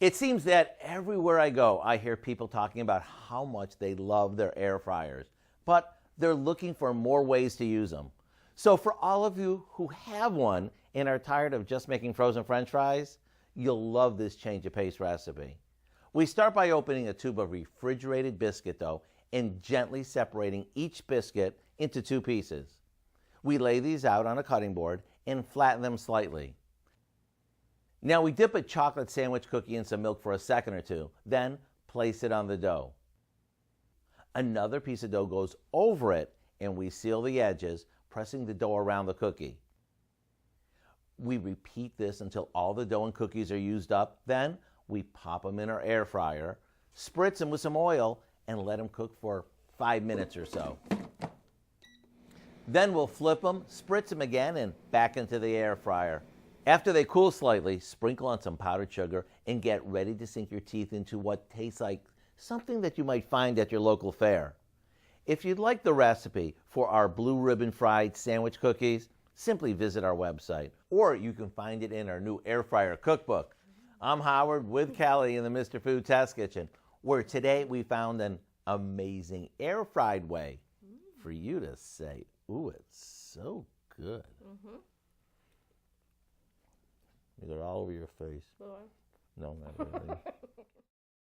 It seems that everywhere I go, I hear people talking about how much they love their air fryers, but they're looking for more ways to use them. So for all of you who have one and are tired of just making frozen French fries, you'll love this change of pace recipe. We start by opening a tube of refrigerated biscuit dough and gently separating each biscuit into 2 pieces. We lay these out on a cutting board and flatten them slightly. Now we dip a chocolate sandwich cookie in some milk for a second or 2, then place it on the dough. Another piece of dough goes over it and we seal the edges, pressing the dough around the cookie. We repeat this until all the dough and cookies are used up, then we pop them in our air fryer, spritz them with some oil, and let them cook for 5 minutes or so. Then we'll flip them, spritz them again, and back into the air fryer. After they cool slightly, sprinkle on some powdered sugar and get ready to sink your teeth into what tastes like something that you might find at your local fair. If you'd like the recipe for our blue ribbon fried sandwich cookies, simply visit our website, or you can find it in our new air fryer cookbook. I'm Howard with Kelly in the Mr. Food Test Kitchen, where today we found an amazing air fried way for you to say, ooh, it's so good. You got it all over your face. No, not really.